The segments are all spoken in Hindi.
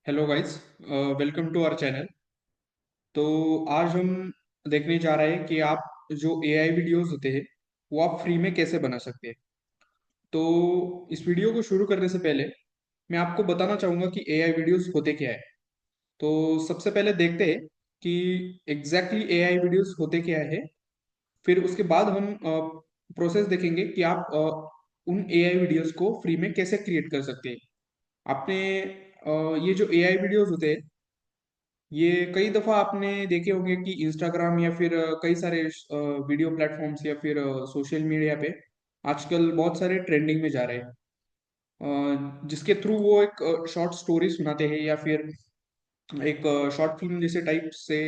Hello guys, welcome to our channel. तो आज हम देखने जा रहे हैं कि आप जो एआई वीडियोस होते हैं वो आप फ्री में कैसे बना सकते हैं। तो इस वीडियो को शुरू करने से पहले मैं आपको बताना चाहूँगा कि एआई वीडियोस होते क्या है। तो सबसे पहले देखते हैं कि एग्जैक्टली एआई वीडियोस होते क्या है। फिर उसके बाद हम प्रोसेस देखेंगे कि आप उन एआई वीडियोस को फ्री में कैसे क्रिएट कर सकते हैं। आपने ये जो एआई वीडियोस होते हैं, ये कई दफा आपने देखे होंगे कि इंस्टाग्राम या फिर कई सारे वीडियो प्लेटफॉर्म्स या फिर सोशल मीडिया पे आजकल बहुत सारे ट्रेंडिंग में जा रहे हैं। जिसके थ्रू वो एक शॉर्ट स्टोरी सुनाते हैं या फिर एक शॉर्ट फिल्म जैसे टाइप से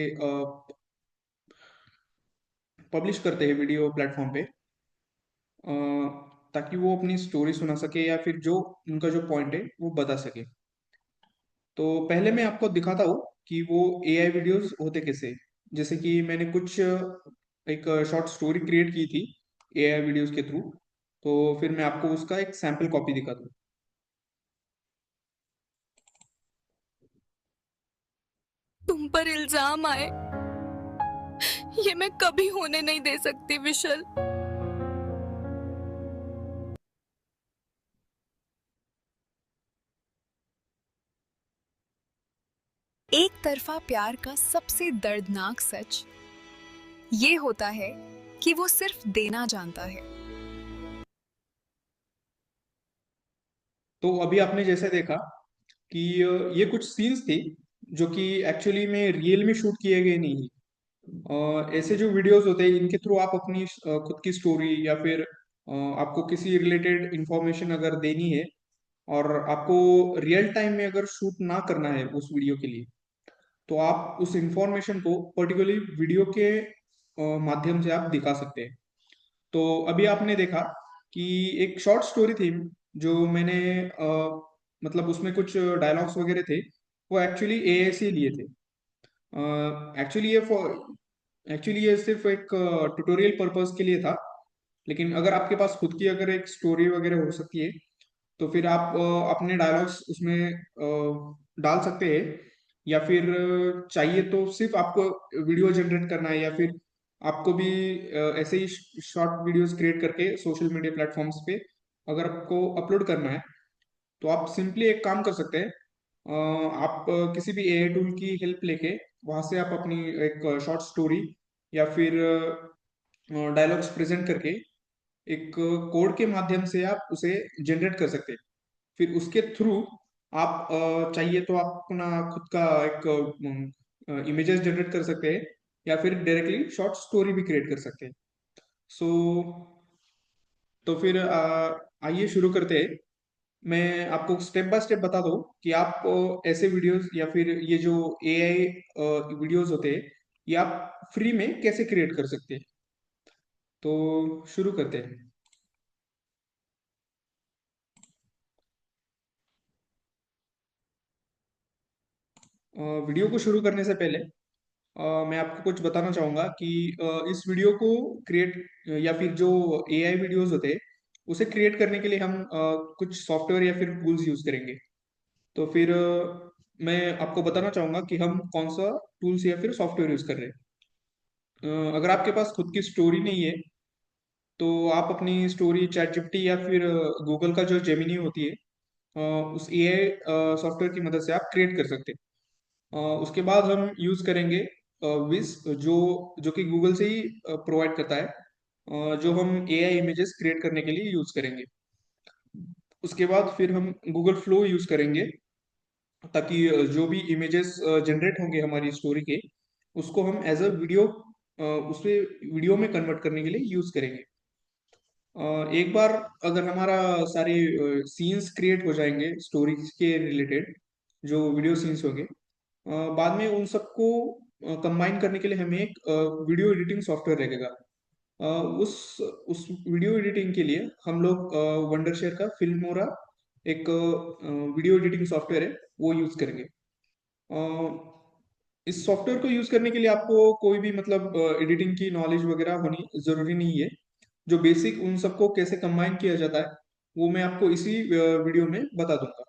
पब्लिश करते हैं वीडियो प्लेटफॉर्म पे, अ, ताकि वो अपनी स्टोरी सुना सके या फिर जो उनका जो पॉइंट है वो बता सके। तो पहले मैं आपको दिखाता हूँ कि वो एआई वीडियोस होते कैसे। जैसे कि मैंने कुछ एक शॉर्ट स्टोरी क्रिएट की थी एआई वीडियोस के थ्रू। तो फिर मैं आपको उसका एक सैंपल कॉपी दिखा दूँ। तुम पर इल्जाम आए, ये मैं कभी होने नहीं दे सकती विशल। एक तरफा प्यार का सबसे दर्दनाक सच ये होता है कि वो सिर्फ देना जानता है। तो अभी आपने जैसे देखा कि ये कुछ सीन्स थे जो कि एक्चुअली में रियल में शूट किए गए नहीं। ऐसे जो वीडियोस होते हैं इनके थ्रू आप अपनी खुद की स्टोरी या फिर आपको किसी रिलेटेड इंफॉर्मेशन अगर देनी है और आपको रियल टाइम में अगर शूट ना करना है उस वीडियो के लिए, तो आप उस इंफॉर्मेशन को पर्टिकुलरली वीडियो के माध्यम से आप दिखा सकते हैं। तो अभी आपने देखा कि एक शॉर्ट स्टोरी थी जो मैंने मतलब उसमें कुछ डायलॉग्स वगैरह थे, वो एक्चुअली एआई से लिए थे। एक्चुअली ये सिर्फ एक ट्यूटोरियल पर्पस के लिए था। लेकिन अगर आपके पास खुद की अगर एक स्टोरी वगैरह हो सकती है, तो फिर आप अपने डायलॉग्स उसमें डाल सकते हैं। या फिर चाहिए तो सिर्फ आपको वीडियो जनरेट करना है, या फिर आपको भी ऐसे ही शॉर्ट वीडियोस क्रिएट करके सोशल मीडिया प्लेटफॉर्म्स पे अगर आपको अपलोड करना है, तो आप सिंपली एक काम कर सकते हैं। आप किसी भी एआई टूल की हेल्प लेके वहां से आप अपनी एक शॉर्ट स्टोरी या फिर डायलॉग्स प्रेजेंट करके एक कोड के माध्यम से आप उसे जनरेट कर सकते हैं। फिर उसके थ्रू आप चाहिए तो आप अपना खुद का एक इमेजेस जनरेट कर सकते हैं, या फिर डायरेक्टली शॉर्ट स्टोरी भी क्रिएट कर सकते हैं। सो तो फिर आइए शुरू करते हैं। मैं आपको स्टेप बाय स्टेप बता दूं कि आप ऐसे वीडियोस या फिर ये जो एआई वीडियोस होते हैं ये आप फ्री में कैसे क्रिएट कर सकते हैं। तो शुरू करते हैं। वीडियो को शुरू करने से पहले मैं आपको कुछ बताना चाहूंगा कि इस वीडियो को क्रिएट या फिर जो एआई वीडियोस होते हैं उसे क्रिएट करने के लिए हम कुछ सॉफ्टवेयर या फिर टूल्स यूज करेंगे। तो फिर मैं आपको बताना चाहूंगा कि हम कौन सा टूल्स या फिर सॉफ्टवेयर यूज कर रहे हैं। अगर आपके पास खुद की स्टोरी नहीं है, तो आप अपनी स्टोरी चैट जीपीटी या फिर गूगल का जो जेमिनी होती है, उस एआई सॉफ्टवेयर की मदद से आप क्रिएट कर सकते हैं। उसके बाद हम यूज करेंगे विस, जो कि गूगल से ही प्रोवाइड करता है, जो हम एआई इमेजेस क्रिएट करने के लिए यूज करेंगे। उसके बाद फिर हम गूगल फ्लो यूज करेंगे, ताकि जो भी इमेजेस जनरेट होंगे हमारी स्टोरी के, उसको हम एज अ वीडियो उसे वीडियो में कन्वर्ट करने के लिए यूज करेंगे। एक बार अगर हमारा सारे सीन्स क्रिएट हो जाएंगे स्टोरी के रिलेटेड, जो वीडियो सीन्स होंगे, बाद में उन सबको कंबाइन करने के लिए हमें एक वीडियो एडिटिंग सॉफ्टवेयर लगेगा। अ, उस उस वीडियो एडिटिंग के लिए हम लोग वंडर शेयर का फिल्मोरा एक वीडियो एडिटिंग सॉफ्टवेयर है, वो यूज करेंगे। अ, इस सॉफ्टवेयर को यूज करने के लिए आपको कोई भी मतलब एडिटिंग की नॉलेज वगैरह होनी जरूरी नहीं है। जो बेसिक उन सबको कैसे कंबाइन किया जाता है वो मैं आपको इसी वीडियो में बता दूंगा।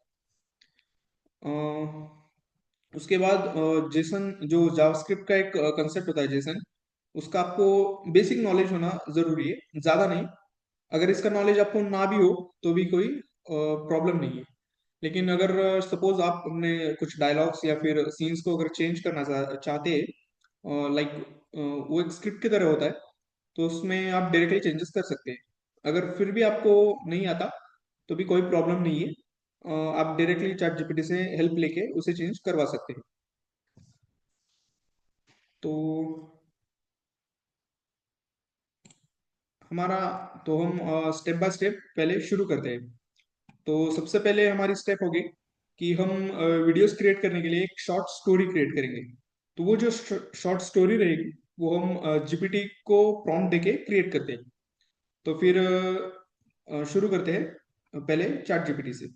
उसके बाद जेसन जो जावास्क्रिप्ट का एक कंसेप्ट होता है जेसन, उसका आपको बेसिक नॉलेज होना जरूरी है, ज्यादा नहीं। अगर इसका नॉलेज आपको ना भी हो तो भी कोई प्रॉब्लम नहीं है। लेकिन अगर सपोज आप अपने कुछ डायलॉग्स या फिर सीन्स को अगर चेंज करना चाहते हैं, लाइक वो एक स्क्रिप्ट की तरह होता है, तो उसमें आप डायरेक्टली चेंजेस कर सकते हैं। अगर फिर भी आपको नहीं आता तो भी कोई प्रॉब्लम नहीं है। आप डायरेक्टली चैट जीपीटी से हेल्प लेके उसे चेंज करवा सकते हैं। तो हमारा तो हम स्टेप बाय स्टेप पहले शुरू करते हैं। तो सबसे पहले हमारी स्टेप होगी कि हम वीडियोस क्रिएट करने के लिए एक शॉर्ट स्टोरी क्रिएट करेंगे। तो वो जो शॉर्ट स्टोरी रहेगी वो हम जीपीटी को प्रॉम्प्ट देके क्रिएट करते हैं। तो फिर शुरू करते हैं पहले चैट जीपीटी से।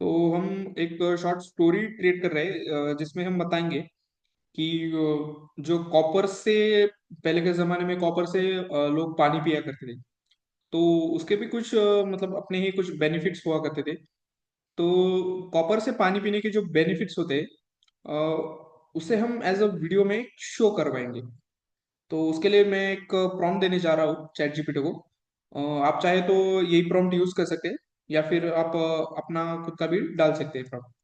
तो हम एक शॉर्ट स्टोरी क्रिएट कर रहे हैं, जिसमें हम बताएंगे कि जो कॉपर से, पहले के जमाने में कॉपर से लोग पानी पिया करते थे। तो उसके भी कुछ मतलब अपने ही कुछ बेनिफिट्स हुआ करते थे। तो कॉपर से पानी पीने के जो बेनिफिट्स होते हैं, उसे हम एज अ वीडियो में शो करवाएंगे। तो उसके लिए मैं एक प्रॉम्प्ट देने जा रहा हूँ चैट जीपीटी को। आप चाहे तो यही प्रॉम्प्ट यूज कर सकते हैं, या फिर आप अपना खुद का भी डाल सकते हैं प्रॉम्प्ट।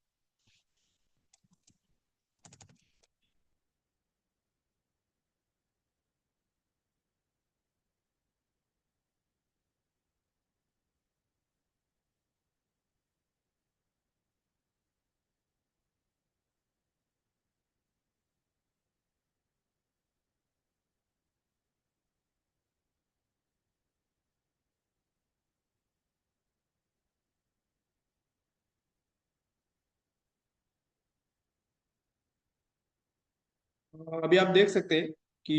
अभी आप देख सकते हैं कि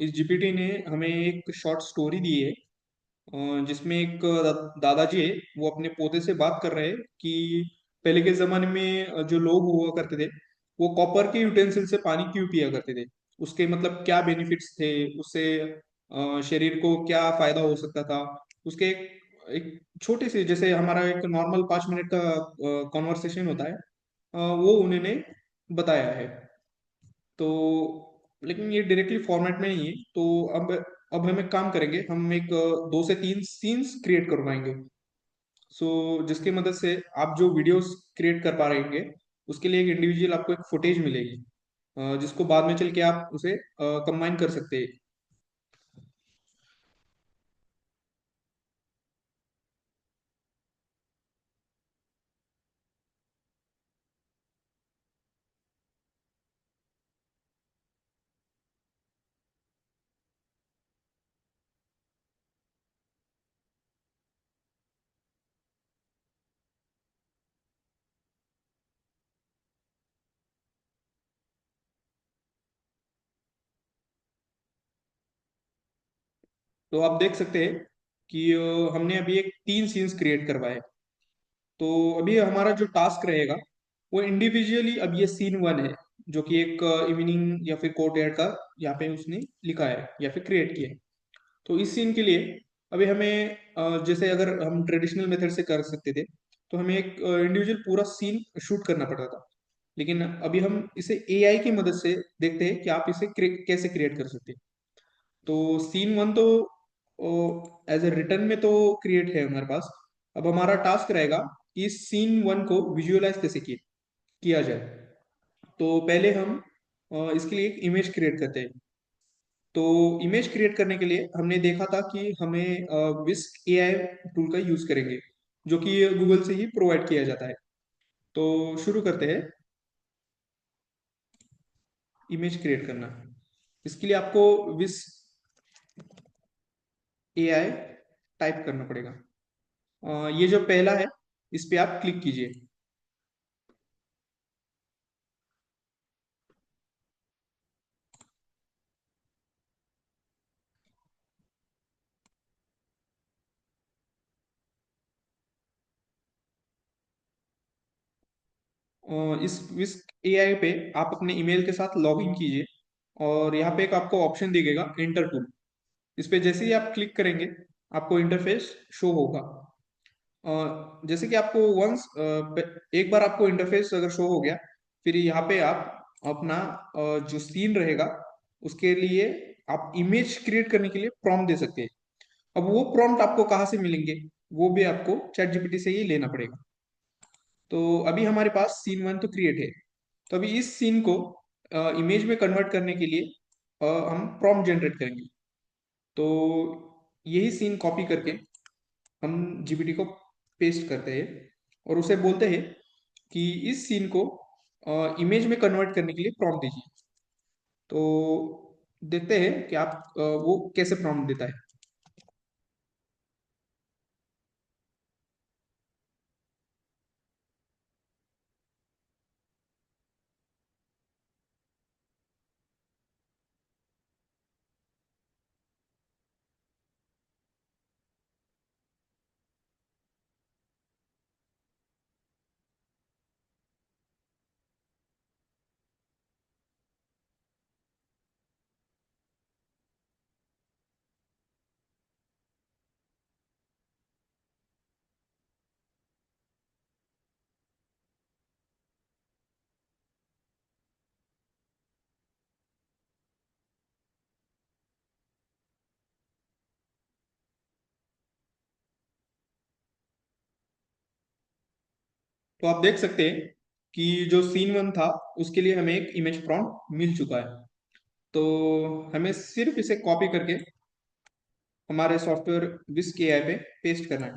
इस जीपीटी ने हमें एक शॉर्ट स्टोरी दी है, जिसमें एक दादाजी है, वो अपने पोते से बात कर रहे हैं कि पहले के जमाने में जो लोग हुआ करते थे, वो कॉपर के यूटेंसिल से पानी क्यों पिया करते थे, उसके मतलब क्या बेनिफिट्स थे, उससे शरीर को क्या फायदा हो सकता था। उसके एक छोटे से, जैसे हमारा एक नॉर्मल 5 मिनट का कॉन्वर्सेशन होता है, वो उन्होंने बताया है। तो लेकिन ये डायरेक्टली फॉर्मेट में नहीं है। तो अब हम एक काम करेंगे, हम एक 2 से 3 सीन्स क्रिएट करवाएंगे। सो जिसकी मदद से आप जो वीडियोस क्रिएट कर पा रहेंगे, उसके लिए एक इंडिविजुअल आपको एक फुटेज मिलेगी, जिसको बाद में चल के आप उसे कंबाइन कर सकते हैं। तो आप देख सकते हैं कि हमने अभी एक 3 सीन्स क्रिएट करवाए। तो अभी हमारा जो टास्क रहेगा वो इंडिविजुअली, अब ये सीन 1 है जो कि एक इवनिंग या फिर कोर्टयार्ड का यहाँ पे उसने लिखा है या फिर क्रिएट किया है। तो इस सीन के लिए अभी हमें जैसे अगर हम ट्रेडिशनल मेथड से कर सकते थे तो हमें एक इंडिविजुअल पूरा सीन शूट करना पड़ता था। लेकिन अभी हम इसे एआई की मदद से देखते हैं कि आप इसे कैसे क्रिएट कर सकते हैं। तो सीन 1 तो एज ए रिटर्न में तो क्रिएट है हमारे पास। अब हमारा टास्क रहेगा कि इस सीन 1 को विजुअलाइज कैसे किया जाए। तो पहले हम इसके लिए एक इमेज क्रिएट करते हैं। तो इमेज क्रिएट करने के लिए हमने देखा था कि हमें विस्क एआई टूल का यूज करेंगे, जो कि गूगल से ही प्रोवाइड किया जाता है। तो शुरू करते हैं इमेज क्रिएट करना। इसके लिए आपको विस एआई टाइप करना पड़ेगा। ये जो पहला है इस पे आप क्लिक कीजिए। इस एआई पे आप अपने ईमेल के साथ लॉग इन कीजिए और यहाँ पे एक आपको ऑप्शन दिखेगा इंटर टूल। इस पे जैसे ही आप क्लिक करेंगे आपको इंटरफेस शो होगा। जैसे कि आपको वंस एक बार आपको इंटरफेस अगर शो हो गया, फिर यहाँ पे आप अपना जो सीन रहेगा उसके लिए आप इमेज क्रिएट करने के लिए प्रॉम्प्ट दे सकते हैं। अब वो प्रॉम्प्ट आपको कहाँ से मिलेंगे, वो भी आपको चैट जीपीटी से ही लेना पड़ेगा। तो अभी हमारे पास सीन 1 तो क्रिएट है। तो अभी इस सीन को इमेज में कन्वर्ट करने के लिए हम प्रॉम्प्ट जनरेट करेंगे। तो यही सीन कॉपी करके हम जीपीटी को पेस्ट करते हैं और उसे बोलते हैं कि इस सीन को इमेज में कन्वर्ट करने के लिए प्रॉम्प्ट दीजिए। तो देखते हैं कि आप वो कैसे प्रॉम्प्ट देता है। तो आप देख सकते हैं कि जो सीन 1 था उसके लिए हमें एक इमेज प्रॉम्प्ट मिल चुका है। तो हमें सिर्फ इसे कॉपी करके हमारे सॉफ्टवेयर विस्क एआई पे पेस्ट करना है।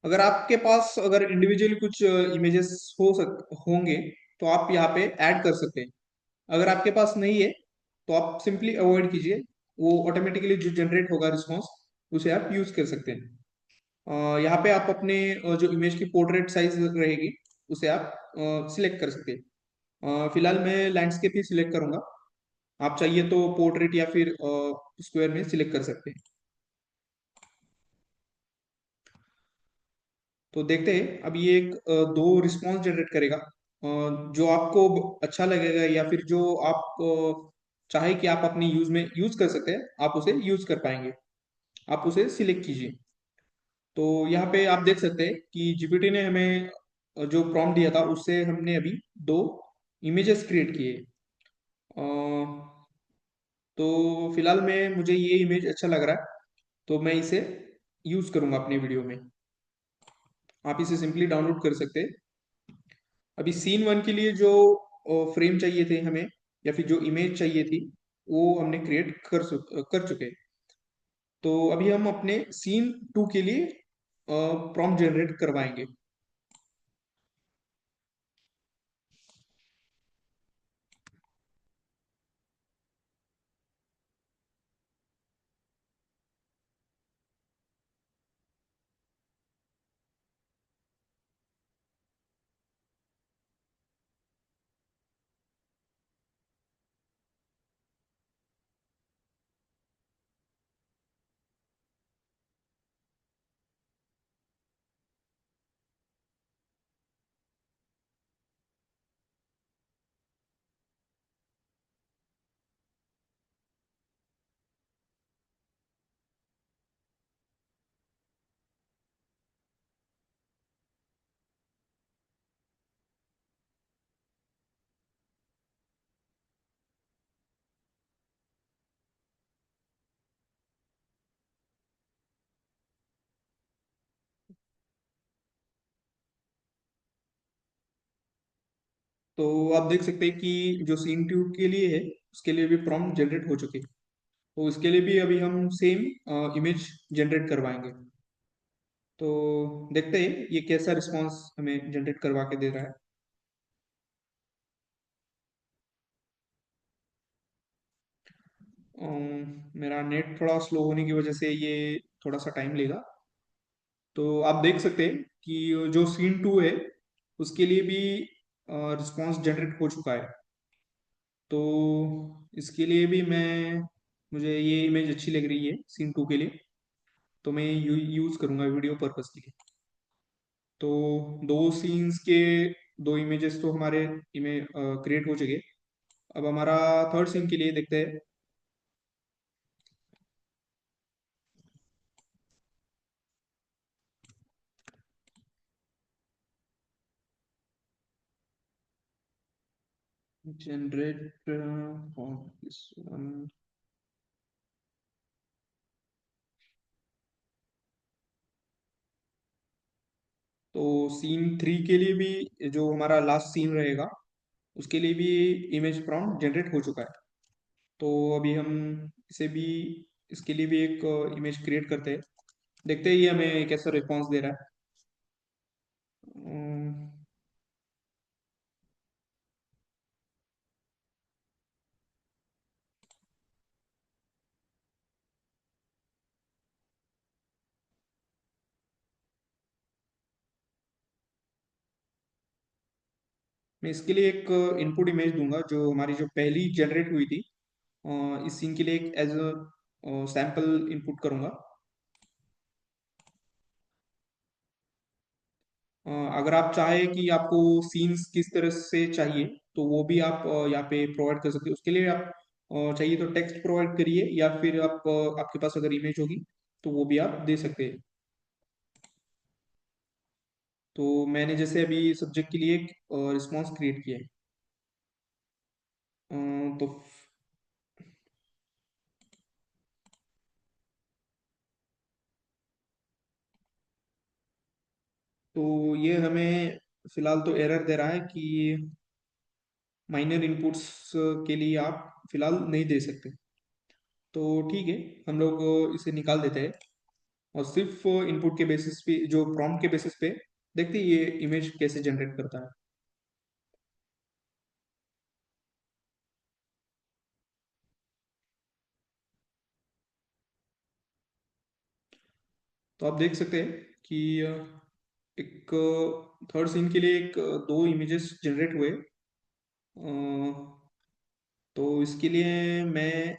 अगर आपके पास अगर इंडिविजुअली कुछ इमेजेस होंगे तो आप यहाँ पे ऐड कर सकते हैं। अगर आपके पास नहीं है तो आप सिंपली अवॉइड कीजिए। वो ऑटोमेटिकली जो जनरेट होगा रिस्पॉन्स उसे आप यूज कर सकते हैं। यहाँ पे आप अपने जो इमेज की पोर्ट्रेट साइज रहेगी उसे आप सिलेक्ट कर सकते हैं। फिलहाल मैं लैंडस्केप ही सिलेक्ट करूंगा। आप चाहिए तो पोर्ट्रेट या फिर स्क्वायर में सिलेक्ट कर सकते हैं। तो देखते हैं अब ये एक दो रिस्पॉन्स जनरेट करेगा। जो आपको अच्छा लगेगा या फिर जो आप चाहे कि आप अपनी यूज में यूज कर सकते हैं आप उसे यूज कर पाएंगे। आप उसे सिलेक्ट कीजिए। तो यहाँ पे आप देख सकते हैं कि जीपीटी ने हमें जो प्रॉम्प्ट दिया था उससे हमने अभी दो इमेजेस क्रिएट किए। अ, तो फिलहाल में मुझे ये इमेज अच्छा लग रहा है तो मैं इसे यूज करूंगा अपने वीडियो में। आप इसे सिंपली डाउनलोड कर सकते हैं। अभी सीन 1 के लिए जो फ्रेम चाहिए थे हमें या फिर जो इमेज चाहिए थी वो हमने क्रिएट कर चुके। तो अभी हम अपने सीन 2 के लिए प्रॉम्प्ट जनरेट करवाएंगे। तो आप देख सकते हैं कि जो सीन ट्यूब के लिए है उसके लिए भी प्रॉम्प्ट जनरेट हो चुके हैं। तो इसके लिए भी अभी हम सेम इमेज जनरेट करवाएंगे। तो देखते हैं ये कैसा रिस्पांस हमें जनरेट करवा के दे रहा है। मेरा नेट थोड़ा स्लो होने की वजह से ये थोड़ा सा टाइम लेगा। तो आप देख सकते हैं कि जो सीन टू है उसके लिए भी रिस्पांस जनरेट हो चुका है। तो इसके लिए भी मुझे ये इमेज अच्छी लग रही है सीन टू के लिए। तो मैं यूज करूंगा वीडियो पर्पस के लिए। तो दो सीन्स के दो इमेजेस तो हमारे इमेज क्रिएट हो चुके। अब हमारा थर्ड सीन के लिए देखते हैं। Generate for this one. तो सीन थ्री के लिए भी जो हमारा लास्ट सीन रहेगा उसके लिए भी इमेज प्रॉम्प्ट जनरेट हो चुका है। तो अभी हम इसे भी इसके लिए भी एक इमेज क्रिएट करते हैं। देखते हैं ये हमें कैसा रिस्पॉन्स दे रहा है। अम, मैं इसके लिए एक इनपुट इमेज दूंगा जो हमारी जो पहली जनरेट हुई थी। इस सीन के लिए एक एज अ सैंपल इनपुट करूंगा। अगर आप चाहें कि आपको सीन्स किस तरह से चाहिए तो वो भी आप यहाँ पे प्रोवाइड कर सकते हो। उसके लिए आप चाहिए तो टेक्स्ट प्रोवाइड करिए या फिर आपके पास अगर इमेज होगी तो वो भी आप दे सकते हैं। तो मैंने जैसे अभी सब्जेक्ट के लिए एक रिस्पॉन्स क्रिएट किया है। तो ये हमें फिलहाल तो एरर दे रहा है कि माइनर इनपुट्स के लिए आप फिलहाल नहीं दे सकते। तो ठीक है, हम लोग इसे निकाल देते हैं और सिर्फ इनपुट के बेसिस पे जो प्रॉम्प्ट के बेसिस पे देखते हैं ये इमेज कैसे जनरेट करता है। तो आप देख सकते हैं कि एक थर्ड सीन के लिए एक दो इमेजेस जनरेट हुए। तो इसके लिए मैं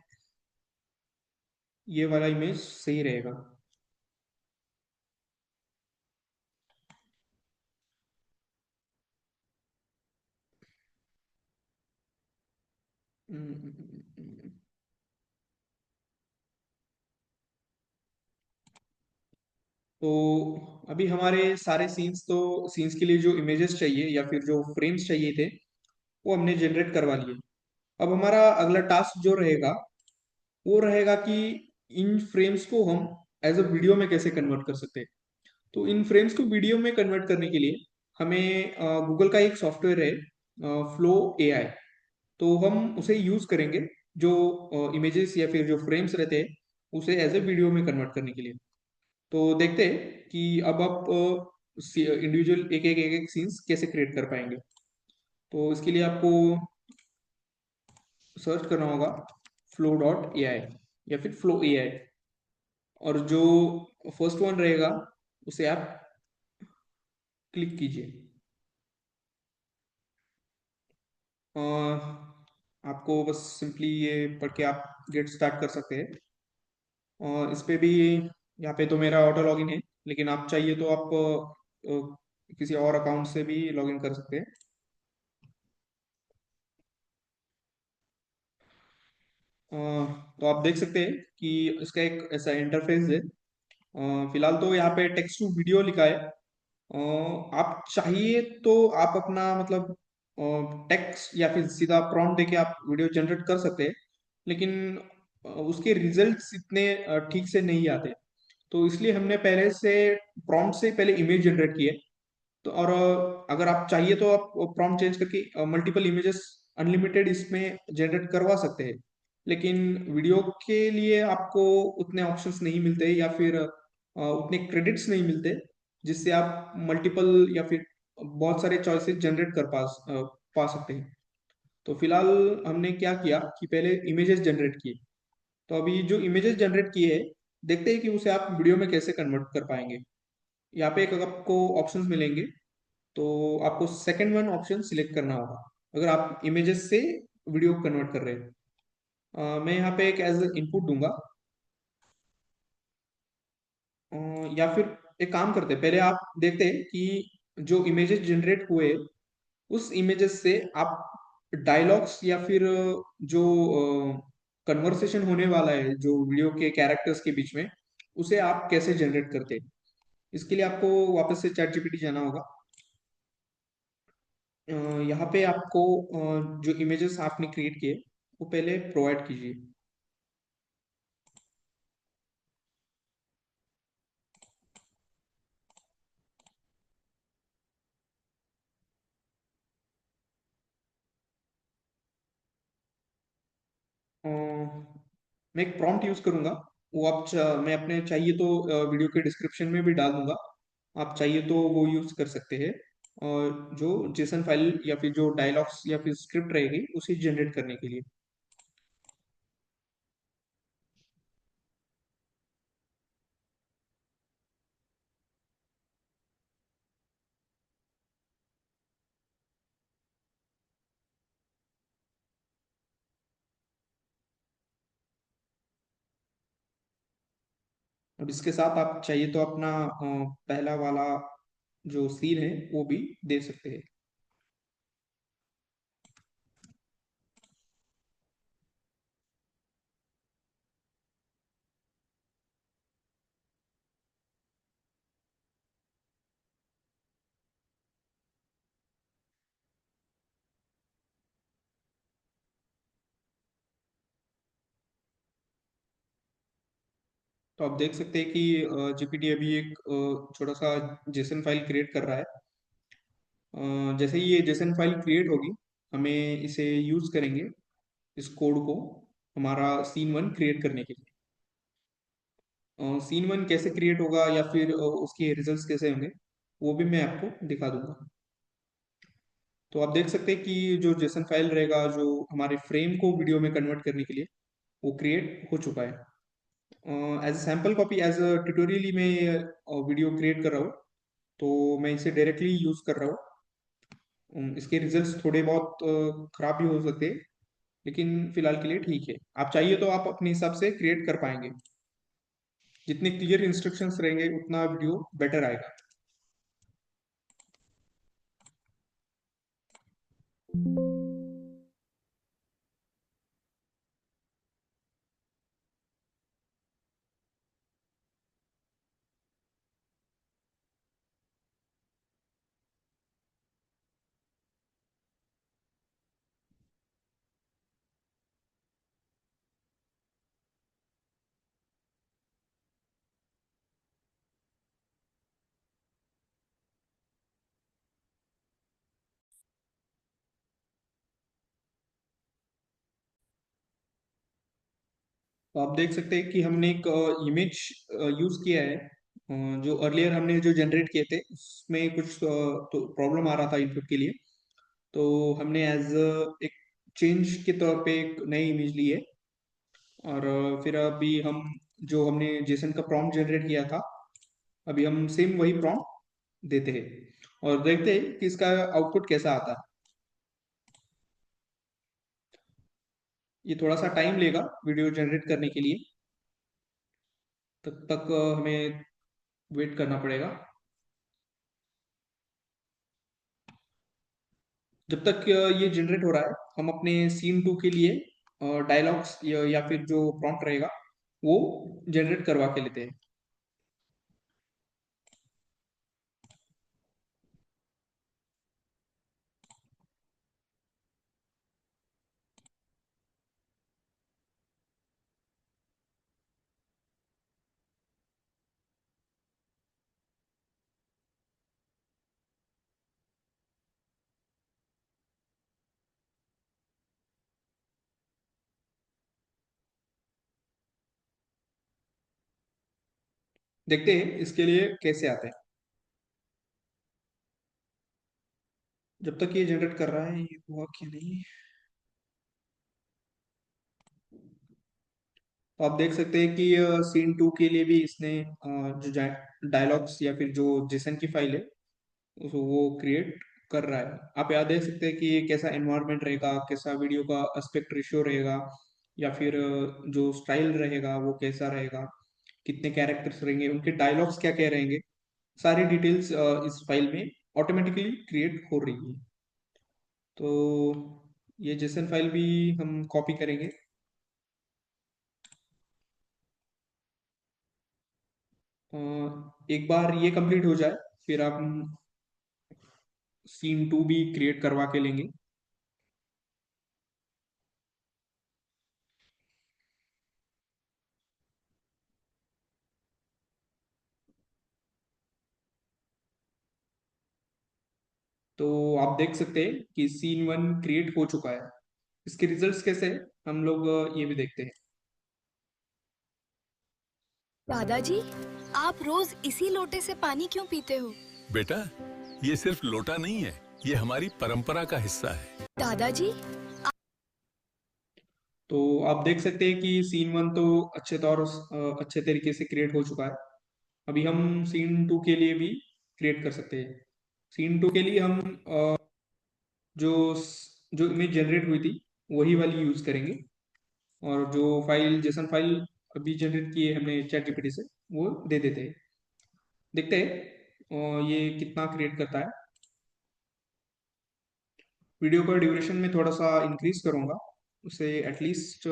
ये वाला इमेज सही रहेगा। तो अभी हमारे सारे सीन्स के लिए जो इमेजेस चाहिए या फिर जो फ्रेम्स चाहिए थे वो हमने जनरेट करवा लिए। अब हमारा अगला टास्क जो रहेगा वो रहेगा कि इन फ्रेम्स को हम एज अ वीडियो में कैसे कन्वर्ट कर सकते हैं। तो इन फ्रेम्स को वीडियो में कन्वर्ट करने के लिए हमें गूगल का एक सॉफ्टवेयर है फ्लो एआई। तो हम उसे यूज करेंगे जो इमेजेस या फिर जो फ्रेम्स रहते हैं उसे एज ए वीडियो में कन्वर्ट करने के लिए। तो देखते हैं कि अब आप इंडिविजुअल एक एक सीन्स कैसे क्रिएट कर पाएंगे। तो इसके लिए आपको सर्च करना होगा फ्लो डॉट ए आई या फिर फ्लो ए आई। और जो फर्स्ट वन रहेगा उसे आप क्लिक कीजिए। अ, आपको बस सिंपली ये पढ़ के आप गेट स्टार्ट कर सकते हैं। इस पे भी यहाँ पे तो मेरा ऑटो लॉगिन है लेकिन आप चाहिए तो आप किसी और अकाउंट से भी लॉगिन कर सकते हैं। अ, तो आप देख सकते हैं कि इसका एक ऐसा इंटरफेस है। फिलहाल तो यहाँ पे टेक्स्ट टू वीडियो लिखा है। आप चाहिए तो आप अपना मतलब टेक्स्ट या फिर सीधा प्रॉम्प्ट देके आप वीडियो जनरेट कर सकते हैं। लेकिन उसके रिजल्ट्स इतने ठीक से नहीं आते। तो इसलिए हमने पहले से प्रॉम्प्ट से पहले इमेज जनरेट की है। तो और अगर आप चाहिए तो आप प्रॉम्प्ट चेंज करके मल्टीपल इमेजेस अनलिमिटेड इसमें जनरेट करवा सकते हैं। लेकिन वीडियो के लिए आपको उतने ऑप्शंस नहीं मिलते या फिर उतने क्रेडिट्स नहीं मिलते जिससे आप मल्टीपल या फिर बहुत सारे चॉइसेस जनरेट पा सकते हैं। तो फिलहाल हमने क्या किया कि पहले इमेजेस जनरेट किए। तो अभी जो इमेजेस जनरेट किए हैं, देखते हैं कि उसे आप वीडियो में कैसे कन्वर्ट कर पाएंगे। यहाँ पे एक आपको ऑप्शंस मिलेंगे, तो आपको सेकंड वन ऑप्शन सिलेक्ट करना होगा अगर आप इमेजेस से वीडियो कन्वर्ट कर रहे हैं। मैं यहाँ पे एक एज इनपुट दूंगा। अ, या फिर एक काम करते हैं, पहले आप देखते हैं कि जो इमेजेस जनरेट हुए उस इमेजेस से आप डायलॉग्स या फिर जो कन्वर्सेशन होने वाला है जो वीडियो के कैरेक्टर्स के बीच में, उसे आप कैसे जनरेट करते हैं। इसके लिए आपको वापस से चैट जीपीटी जाना होगा। अ, यहाँ पे आपको जो इमेजेस आपने क्रिएट किए वो पहले प्रोवाइड कीजिए। अ, मैं एक प्रॉम्प्ट यूज करूंगा, वो मैं अपने चाहिए तो वीडियो के डिस्क्रिप्शन में भी डाल दूंगा। आप चाहिए तो वो यूज कर सकते हैं। और जो जेसन फाइल या फिर जो डायलॉग्स या फिर स्क्रिप्ट रहेगी उसे जनरेट करने के लिए। अब इसके साथ आप चाहिए तो अपना पहला वाला जो सीन है वो भी दे सकते हैं। तो आप देख सकते हैं कि जीपीटी अभी एक छोटा सा जेसन फाइल क्रिएट कर रहा है। जैसे ही ये जेसन फाइल क्रिएट होगी, हमें इसे यूज करेंगे इस कोड को हमारा सीन वन क्रिएट करने के लिए। सीन वन कैसे क्रिएट होगा या फिर उसके रिजल्ट्स कैसे होंगे वो भी मैं आपको दिखा दूंगा। तो आप देख सकते हैं कि जो जेसन फाइल रहेगा जो हमारे फ्रेम को वीडियो में कन्वर्ट करने के लिए, वो क्रिएट हो चुका है। As sample copy as a tutorial में वीडियो क्रिएट कर रहा हूँ, तो मैं इसे डायरेक्टली यूज कर रहा हूँ। इसके रिजल्ट्स थोड़े बहुत खराब भी हो सकते हैं, लेकिन फिलहाल के लिए ठीक है। आप चाहिए तो आप अपने हिसाब से क्रिएट कर पाएंगे। जितने क्लियर इंस्ट्रक्शंस रहेंगे उतना वीडियो बेटर आएगा। तो आप देख सकते हैं कि हमने एक इमेज यूज किया है। जो अर्लियर हमने जो जनरेट किए थे उसमें कुछ तो प्रॉब्लम आ रहा था इनपुट के लिए। तो हमने एज एक चेंज के तौर पे एक नई इमेज ली है। और फिर अभी हम जो हमने जेसन का प्रॉम्प्ट जनरेट किया था, अभी हम सेम वही प्रॉम्प्ट देते हैं और देखते हैं कि इसका आउटपुट कैसा आता है। ये थोड़ा सा टाइम लेगा वीडियो जनरेट करने के लिए, तब तक हमें वेट करना पड़ेगा। जब तक ये जनरेट हो रहा है, हम अपने सीन टू के लिए डायलॉग्स या फिर जो प्रॉम्प्ट रहेगा वो जनरेट करवा के लेते हैं। देखते हैं इसके लिए कैसे आते हैं। जब तक ये जनरेट कर रहा है, ये हुआ कि नहीं। तो आप देख सकते हैं कि सीन 2 के लिए भी इसने जो डायलॉग्स या फिर जो जेसन की फाइल है वो क्रिएट कर रहा है। आप यहाँ देख सकते हैं कि ये कैसा एनवायरनमेंट रहेगा, कैसा वीडियो का एस्पेक्ट रेशियो रहेगा, या फिर जो स्टाइल रहेगा वो कैसा रहेगा, कितने कैरेक्टर्स रहेंगे, उनके डायलॉग्स क्या क्या रहेंगे, सारी डिटेल्स इस फाइल में ऑटोमेटिकली क्रिएट हो रही है। तो ये जेसन फाइल भी हम कॉपी करेंगे। अ, एक बार ये कंप्लीट हो जाए, फिर आप सीन 2 भी क्रिएट करवा के लेंगे। तो आप देख सकते हैं कि सीन 1 क्रिएट हो चुका है। इसके रिजल्ट्स कैसे हैं, हम लोग ये भी देखते हैं। दादाजी, आप रोज इसी लोटे से पानी क्यों पीते हो? बेटा, ये सिर्फ लोटा नहीं है, ये हमारी परंपरा का हिस्सा है। दादाजी, तो आप देख सकते हैं कि सीन 1 तो अच्छे तरीके से क्रिएट हो चुका है। अभी हम सीन 2 के लिए भी क्रिएट कर सकते हैं। सीन 2 के लिए हम जो जो इमेज जनरेट हुई थी वही वाली यूज करेंगे, और जो फाइल जेसन फाइल अभी जनरेट की है हमने चैट जीपीटी से, वो दे देते हैं। देखते हैं ये कितना क्रिएट करता है। वीडियो का ड्यूरेशन में थोड़ा सा इंक्रीज करूंगा, उसे एटलीस्ट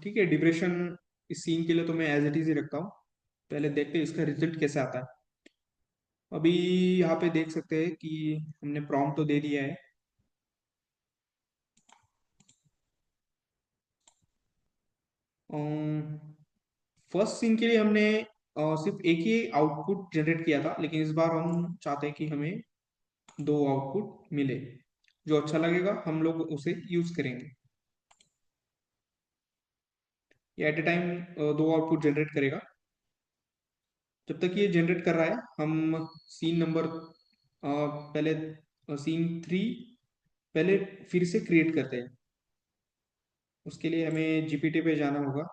ठीक है। ड्यूरेशन इस सीन के लिए तो मैं एज इट इज ही रखता हूँ। पहले देखते हैं इसका रिजल्ट कैसे आता है। अभी यहाँ पे देख सकते हैं कि हमने प्रॉम्प्ट तो दे दिया है। फर्स्ट सीन के लिए हमने सिर्फ एक ही आउटपुट जनरेट किया था, लेकिन इस बार हम चाहते हैं कि हमें दो आउटपुट मिले। जो अच्छा लगेगा हम लोग उसे यूज करेंगे। ये एट ए टाइम दो आउटपुट जनरेट करेगा। जब तक ये जनरेट कर रहा है, हम सीन नंबर पहले सीन 3 पहले फिर से क्रिएट करते हैं। उसके लिए हमें जीपीटी पे जाना होगा।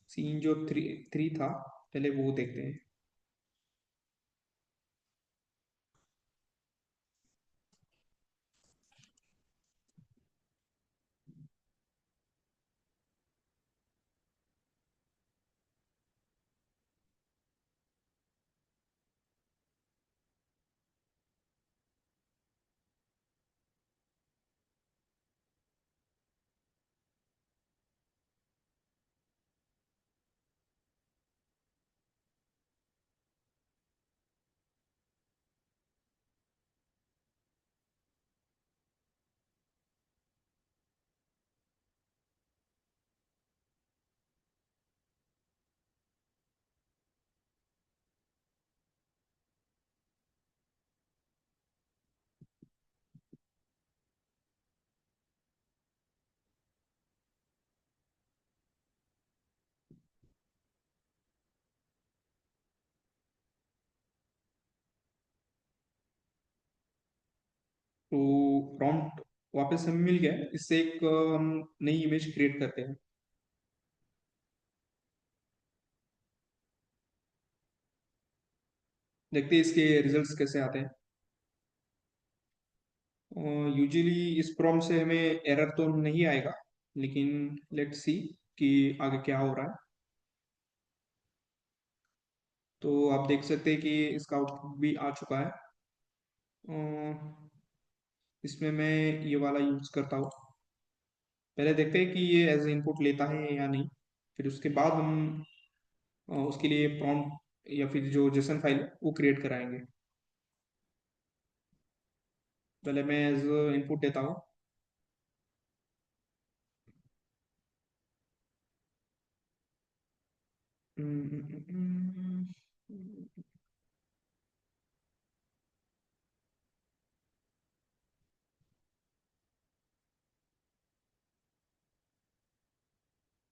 सीन जो थ्री थ्री था, पहले वो देखते हैं। तो प्रॉम्प्ट वापस हमें मिल गया है। इससे एक हम नई इमेज क्रिएट करते हैं। देखते हैं इसके रिजल्ट्स कैसे आते हैं। यूजुअली इस प्रॉम्प्ट से हमें एरर तो नहीं आएगा, लेकिन लेट्स सी कि आगे क्या हो रहा है। तो आप देख सकते हैं कि इसका आउटपुट भी आ चुका है। अ, इसमें मैं ये वाला यूज करता हूँ। पहले देखते हैं कि ये एज इनपुट लेता है या नहीं, फिर उसके बाद हम उसके लिए प्रॉम्प्ट या फिर जो जेसन फाइल है वो क्रिएट कराएंगे। पहले मैं एज इनपुट देता हूँ।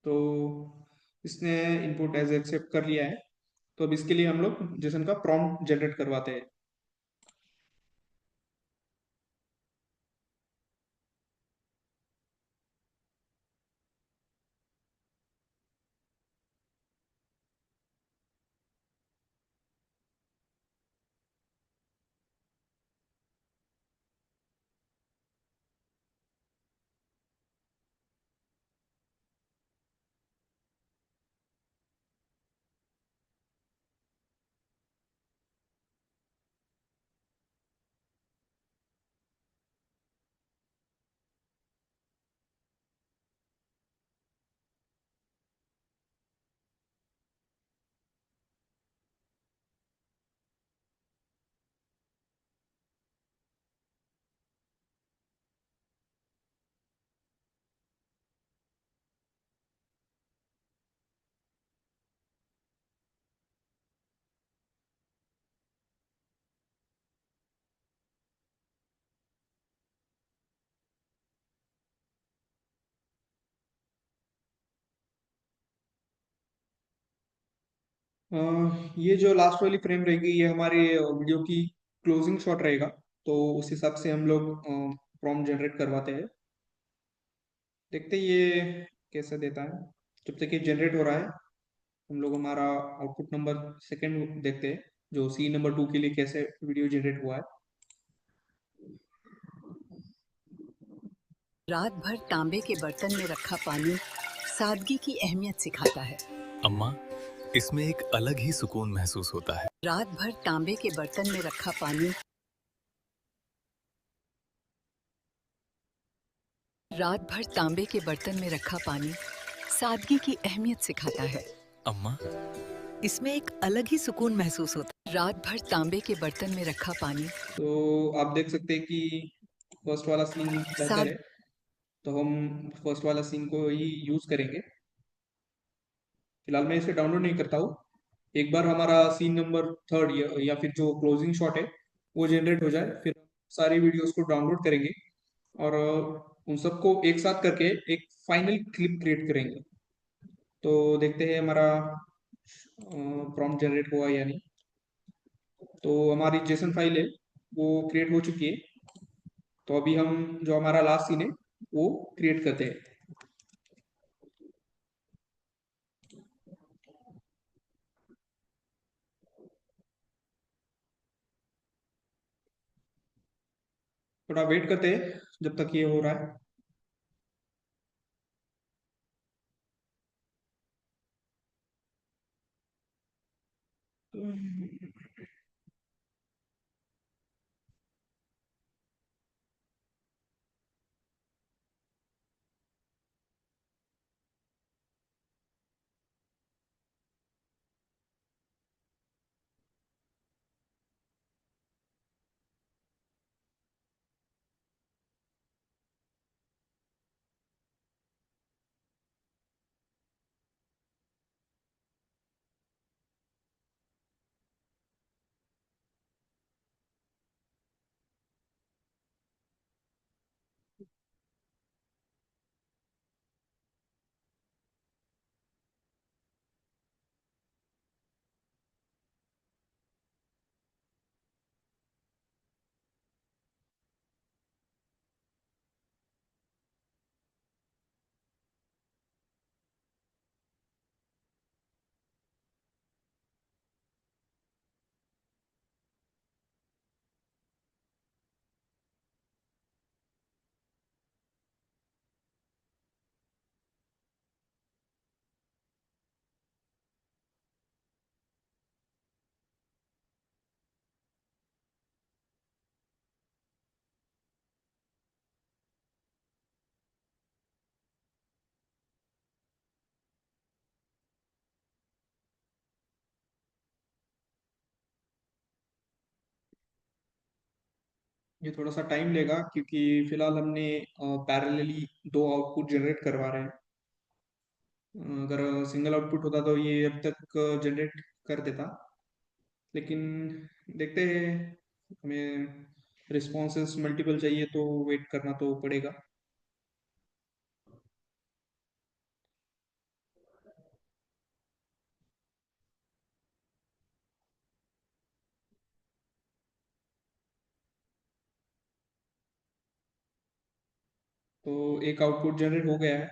तो इसने इनपुट एज एक्सेप्ट कर लिया है। तो अब इसके लिए हम लोग जेसन का प्रॉम्प्ट जनरेट करवाते हैं। अ, ये जो लास्ट वाली फ्रेम रहेगी ये हमारे वीडियो की क्लोजिंग शॉट रहेगा। तो उस हिसाब से हम लोग प्रॉम्प्ट जनरेट करवाते हैं। देखते हैं ये कैसे देता है। जब तक ये जनरेट हो रहा है हम लोग हमारा आउटपुट नंबर सेकंड देखते हैं, जो सी नंबर 2 के लिए कैसे वीडियो जनरेट हुआ है। रात भर तांबे के बर्तन में रखा पानी सादगी की अहमियत सिखाता है। अम्मा, इसमें एक अलग ही सुकून महसूस होता है। रात भर तांबे के बर्तन में रखा पानी रात भर तांबे के बर्तन में रखा पानी सादगी की अहमियत सिखाता है। अम्मा, इसमें एक अलग ही सुकून महसूस होता है। रात भर तांबे के बर्तन में रखा पानी तो आप देख सकते हैं कि फर्स्ट वाला सीन बेहतर साद है। तो हम फर्स्ट वाला सीन को ही यूज करेंगे। फिलहाल मैं इसे डाउनलोड नहीं करता हूँ। एक बार हमारा सीन नंबर थर्ड या फिर जो क्लोजिंग शॉट है वो जनरेट हो जाए फिर सारी वीडियोस को डाउनलोड करेंगे और उन सबको एक साथ करके एक फाइनल क्लिप क्रिएट करेंगे। तो देखते हैं हमारा प्रॉम्प्ट जनरेट हुआ या नहीं। तो हमारी जेसन फाइल है वो क्रिएट हो चुकी है। तो अभी हम जो हमारा लास्ट सीन है वो क्रिएट करते हैं। थोड़ा वेट करते हैं जब तक ये हो रहा है। ये थोड़ा सा टाइम लेगा क्योंकि फिलहाल हमने पैरेलली दो आउटपुट जनरेट करवा रहे हैं। अगर सिंगल आउटपुट होता तो ये अब तक जनरेट कर देता, लेकिन देखते हैं। हमें रिस्पॉन्सेस मल्टीपल चाहिए तो वेट करना तो पड़ेगा। तो एक आउटपुट जनरेट हो गया है,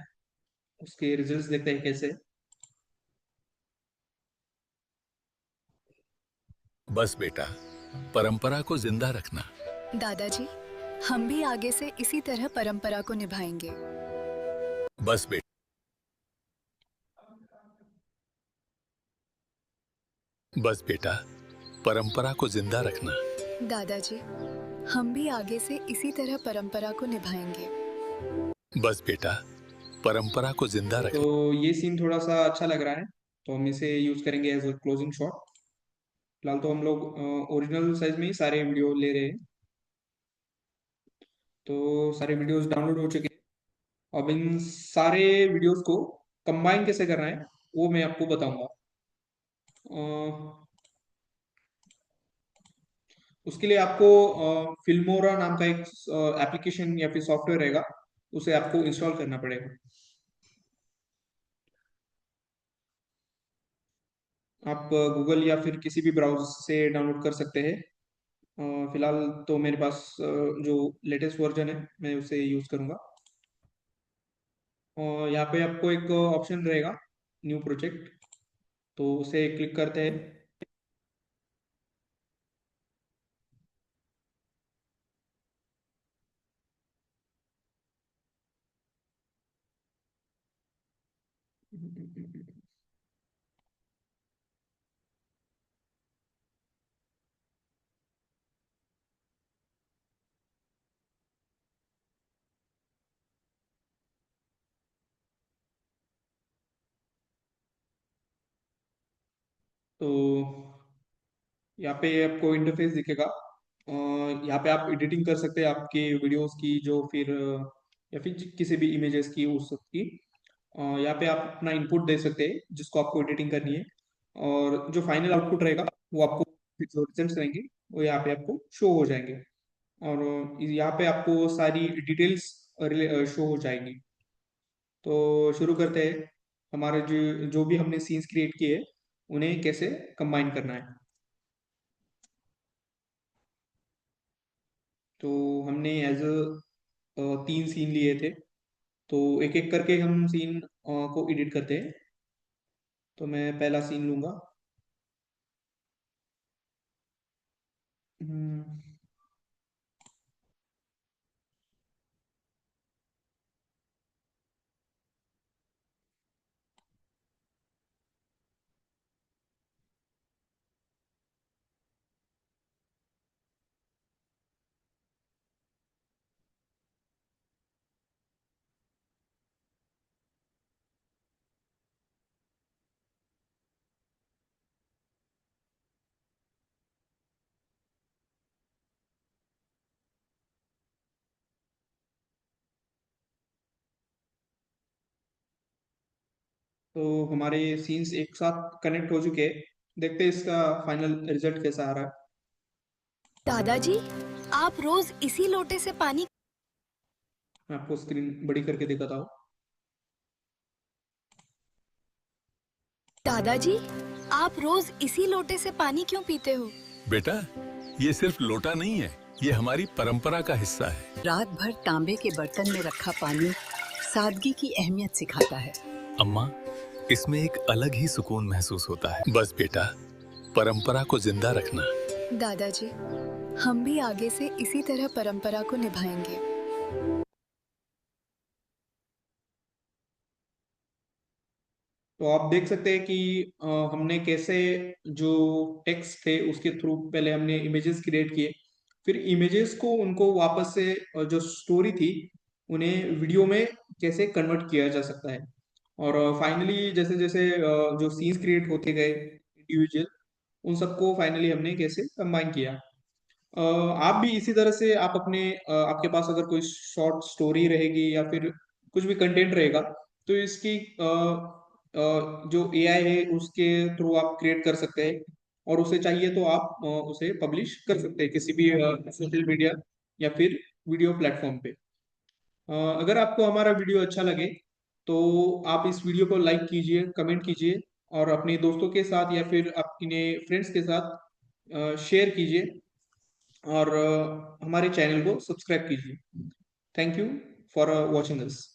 उसके रिजल्ट्स देखते हैं कैसे। बस बेटा, परंपरा को जिंदा रखना। दादाजी, हम भी आगे से इसी तरह परंपरा को निभाएंगे। बस बेटा, बस बेटा, परंपरा को जिंदा रखना। दादाजी, हम भी आगे से इसी तरह परंपरा को निभाएंगे। बस बेटा, परंपरा को जिंदा तो रखना। ये सीन थोड़ा सा अच्छा लग रहा है, तो हम इसे यूज करेंगे एज अ क्लोजिंग शॉट। फिलहाल तो हम लोग ओरिजिनल साइज में ही सारे वीडियो ले रहे हैं। तो सारे वीडियोस डाउनलोड हो चुके हैं। अब इन सारे वीडियोस को कंबाइन कैसे करना है वो मैं आपको बताऊंगा। अ, उसके लिए आपको फिल्मोरा नाम का एक एप्लीकेशन या फिर सॉफ्टवेयर रहेगा, उसे आपको इंस्टॉल करना पड़ेगा। आप गूगल या फिर किसी भी ब्राउज़र से डाउनलोड कर सकते हैं। फिलहाल तो मेरे पास जो लेटेस्ट वर्जन है मैं उसे यूज़ करूँगा। और यहाँ पे आपको एक ऑप्शन रहेगा, न्यू प्रोजेक्ट, तो उसे क्लिक करते हैं। तो यहाँ पे आपको इंटरफेस दिखेगा। यहाँ पे आप एडिटिंग कर सकते हैं आपके वीडियोस की, जो फिर या फिर किसी भी इमेजेस की उस सब की। यहाँ पे आप अपना इनपुट दे सकते हैं जिसको आपको एडिटिंग करनी है, और जो फाइनल आउटपुट रहेगा वो आपको, फिर जो रिजल्ट्स रहेंगे वो यहाँ पे आपको शो हो जाएंगे। और यहाँ पे आपको सारी डिटेल्स शो हो जाएंगी। तो शुरू करते हैं। हमारे जो जो भी हमने सीन्स क्रिएट किए उन्हें कैसे कंबाइन करना है। तो हमने एज तीन सीन लिए थे, तो एक एक करके हम सीन को एडिट करते हैं। तो मैं पहला सीन लूंगा। हम्म, तो हमारे सीन्स एक साथ कनेक्ट हो चुके हैं। देखते हैं इसका फाइनल रिजल्ट कैसा आ रहा है। दादाजी, आप रोज इसी लोटे से पानी। मैं आपको स्क्रीन बड़ी करके दिखाता हूँ। दादाजी, आप रोज इसी लोटे से पानी क्यों पीते हो? बेटा, ये सिर्फ लोटा नहीं है, ये हमारी परंपरा का हिस्सा है। रात भर तांबे के बर्तन में रखा पानी सादगी की अहमियत सिखाता है। अम्मा, इसमें एक अलग ही सुकून महसूस होता है। बस बेटा, परंपरा को जिंदा रखना। दादाजी, हम भी आगे से इसी तरह परंपरा को निभाएंगे। तो आप देख सकते हैं कि हमने कैसे जो टेक्स्ट थे उसके थ्रू पहले हमने इमेजेस क्रिएट किए, फिर इमेजेस को उनको वापस से जो स्टोरी थी उन्हें वीडियो में कैसे कन्वर्ट किया जा सकता है। और फाइनली जैसे जैसे जो सीन्स क्रिएट होते गए इंडिविजुअल, उन सबको फाइनली हमने कैसे कंबाइन किया। आप भी इसी तरह से आप अपने आपके पास अगर कोई शॉर्ट स्टोरी रहेगी या फिर कुछ भी कंटेंट रहेगा, तो इसकी जो एआई है उसके थ्रू आप क्रिएट कर सकते हैं, और उसे चाहिए तो आप उसे पब्लिश कर सकते हैं किसी भी सोशल मीडिया या फिर वीडियो प्लेटफॉर्म पे। अगर आपको हमारा वीडियो अच्छा लगे तो आप इस वीडियो को लाइक कीजिए, कमेंट कीजिए, और अपने दोस्तों के साथ या फिर अपने फ्रेंड्स के साथ शेयर कीजिए, और हमारे चैनल को सब्सक्राइब कीजिए। Thank you for watching us.